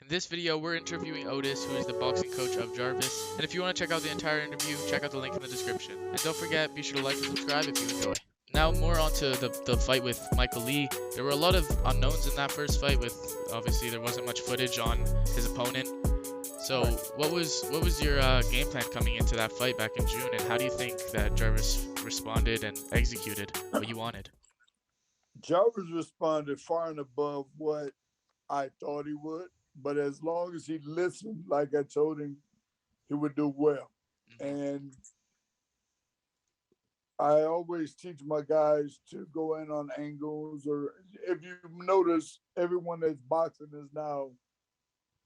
In this video, we're interviewing Otis, who is the boxing coach of Jarvis. And if you want to check out the entire interview, check out the link in the description. And don't forget, be sure to like and subscribe if you enjoy. Now, more onto the fight with Michael Lee. There were a lot of unknowns in that first fight. With obviously there wasn't much footage on his opponent. So, what was your game plan coming into that fight back in June, and how do you think that Jarvis responded and executed what you wanted? Jarvis responded far and above what I thought he would, but as long as he listened, like I told him, he would do well. Hmm. And I always teach my guys to go in on angles, or if you notice, everyone that's boxing is now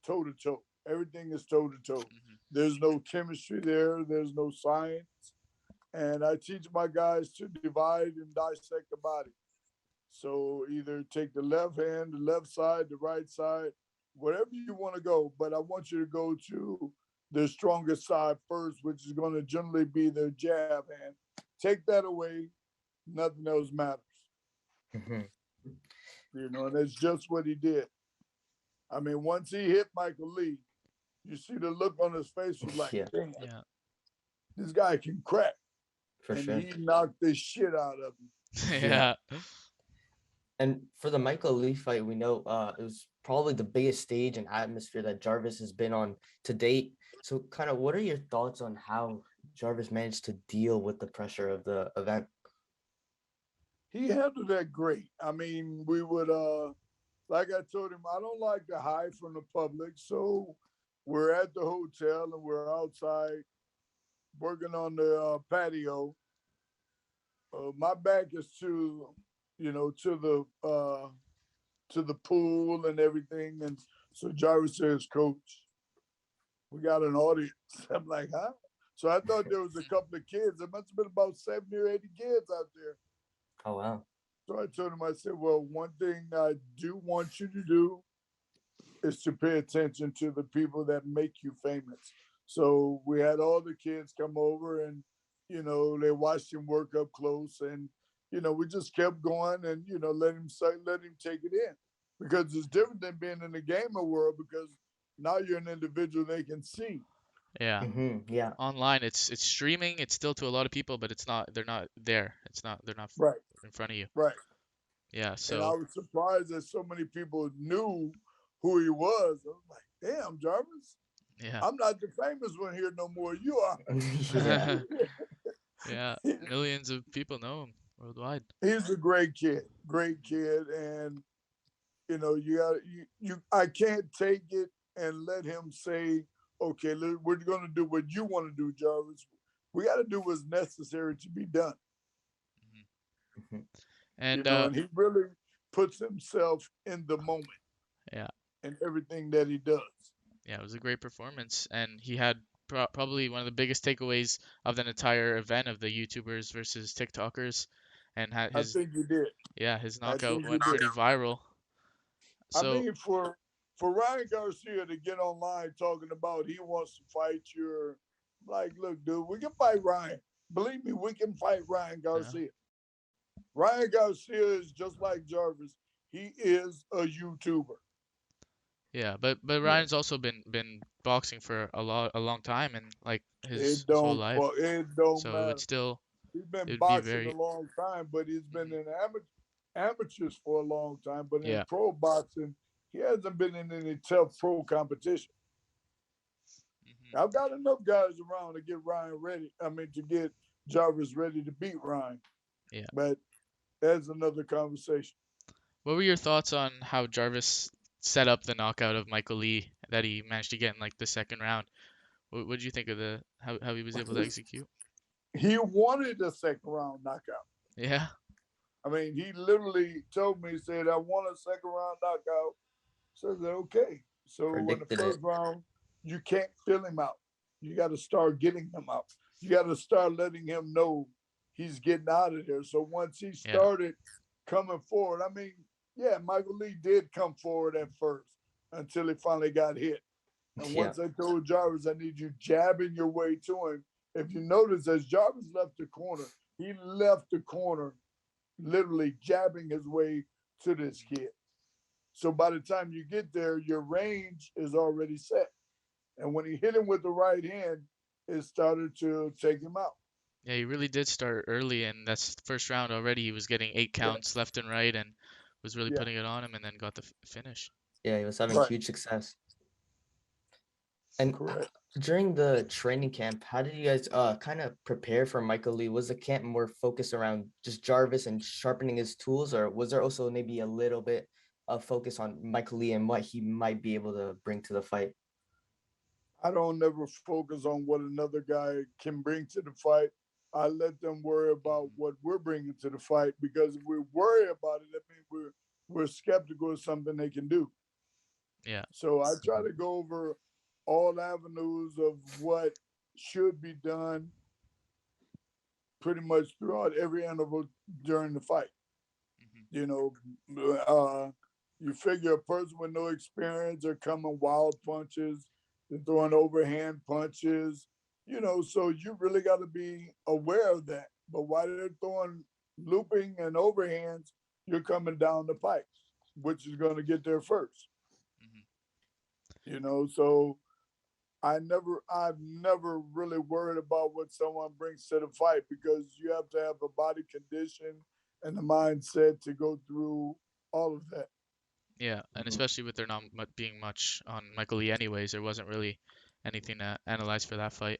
toe to toe. Everything is toe to toe. Hmm. There's no chemistry there, there's no science. And I teach my guys to divide and dissect the body. So either take the left hand, the left side, the right side, wherever you want to go. But I want you to go to the strongest side first, which is going to generally be the jab hand. Take that away, nothing else matters. Mhm. And that's just what he did. I mean, once he hit Michael Lee, you see the look on his face was like, Yeah, damn, Yeah. this guy can crack. for And sure. he knocked the shit out of him. Yeah. Yeah. And for the Michael Lee fight, we know it was probably the biggest stage and atmosphere that Jarvis has been on to date. So, kind of, what are your thoughts on how Jarvis managed to deal with the pressure of the event? He handled that great. I mean, we would like I told him, I don't like to hide from the public. So we're at the hotel and we're outside working on the patio. My back is to, to the pool and everything. And so Jarvis says, Coach, we got an audience. I'm like, huh? So I thought there was a couple of kids. There must have been about 70 or 80 kids out there. Oh, wow. So I told him, I said, well, one thing I do want you to do is to pay attention to the people that make you famous. So we had all the kids come over and, they watched him work up close and, we just kept going and, let him take it in because it's different than being in the gamer world because now you're an individual they can see. Yeah. Yeah, Online, it's streaming. It's still to a lot of people, but it's not. They're not there. It's not. They're not Right, in front of you. right. Yeah. And I So was surprised that so many people knew who he was. I was like, damn, Jarvis, yeah. I'm not the famous one here no more. You are. yeah, Yeah. Millions of people know him worldwide. He's a great kid, and you got I can't take it and let him say, okay, we're going to do what you want to do, Jarvis. We got to do what's necessary to be done. Hmm. Mhm. And And he really puts himself in the moment yeah, and everything that he does. yeah, it was a great performance, and he had probably one of the biggest takeaways of that entire event of the YouTubers versus TikTokers, and had I his think you did. his I knockout think you went did. pretty viral. I So mean, for Ryan Garcia to get online talking about he wants to fight you, like, look, dude, we can fight Ryan. Believe me, we can fight Ryan yeah, Garcia. Ryan Garcia is just like Jarvis. He is a YouTuber. yeah, but Yeah, Ryan's also been boxing for a long time, and like It his whole don't life. it don't So matter. He's it been would be boxing a very. long time, but he's been Mhm. in amateurs for a long time. But in Yeah. pro boxing, he hasn't been in any tough pro competition. Hmm. I've got enough guys around to get Ryan ready. I mean, to get Jarvis ready to beat Ryan. Yeah. But that's another conversation. What were your thoughts on how Jarvis set up the knockout of Michael Lee that he managed to get in like the second round? What did you think of the how he was able to execute? He wanted a second round knockout. Yeah. I mean, he literally told me, he said, I want a second round knockout. So I said, okay. So in the predicted first it. round, you can't fill him out. You got to start getting him out. You got to start letting him know he's getting out of there. So once he Yeah. started coming forward, I mean, yeah, Michael Lee did come forward at first until he finally got hit. And Yeah, once I told Jarvis, I need you jabbing your way to him. If you notice, as Jarvis left the corner, he left the corner literally jabbing his way to this kid. So by the time you get there, your range is already set. And when he hit him with the right hand, it started to take him out. Yeah, he really did start early, and that's the first round already. He was getting 8 counts left and right, and was really Yeah, putting it on him, and then got the finish. Yeah, he was having right. huge success. And Correct. during the training camp, how did you guys kind of prepare for Michael Lee? Was the camp more focused around just Jarvis and sharpening his tools, or was there also maybe a little bit of focus on Michael Lee and what he might be able to bring to the fight? I don't never focus on what another guy can bring to the fight. I let them worry about what we're bringing to the fight because if we worry about it, that means we're skeptical of something they can do. Yeah. So I try to go over all avenues of what should be done pretty much throughout every interval during the fight. Hmm. You know, you figure a person with no experience are coming wild punches, they're throwing overhand punches, so you really got to be aware of that. But while they're throwing looping and overhands, you're coming down the pike, which is going to get there first. Hmm. So I've never really worried about what someone brings to the fight because you have to have a body condition and the mindset to go through all of that. Yeah, and Mhm. especially with there not being much on Michael Lee anyways, there wasn't really anything to analyze for that fight.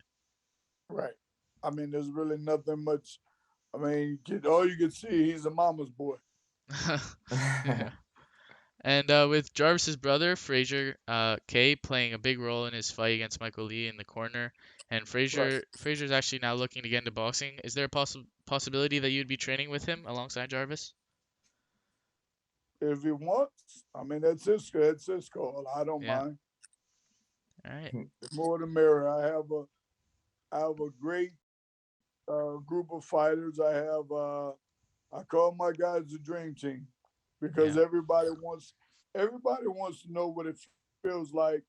Right. I mean, there's really nothing much. I mean, all you can see, he's a mama's boy. Yeah. And with Jarvis's brother, Frazier K, playing a big role in his fight against Michael Lee in the corner, and Right. Frazier's actually now looking to get into boxing. Is there a possibility that you'd be training with him alongside Jarvis? If he wants, I mean, that's his call. I don't Yeah. mind. All right. The more the merrier. I have a great group of fighters. I call my guys the dream team because Yeah. everybody wants to know what it feels like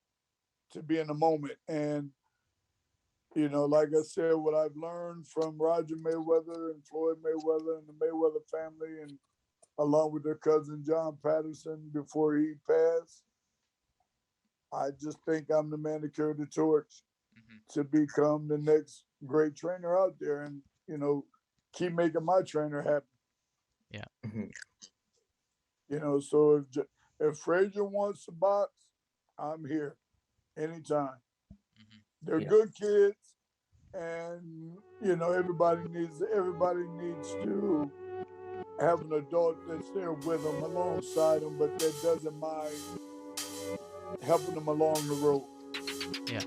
to be in the moment. And like I said, what I've learned from Roger Mayweather and Floyd Mayweather and the Mayweather family, and along with their cousin John Patterson before he passed, I just think I'm the man to carry the torch Hmm. to become the next great trainer out there, and keep making my trainer happy. Yeah. Mhm. So if Frazier wants to box, I'm here anytime. Hmm. They're Yeah. good kids, and everybody needs to have an adult that's there with them, alongside them, but that doesn't mind helping them along the road. Yeah.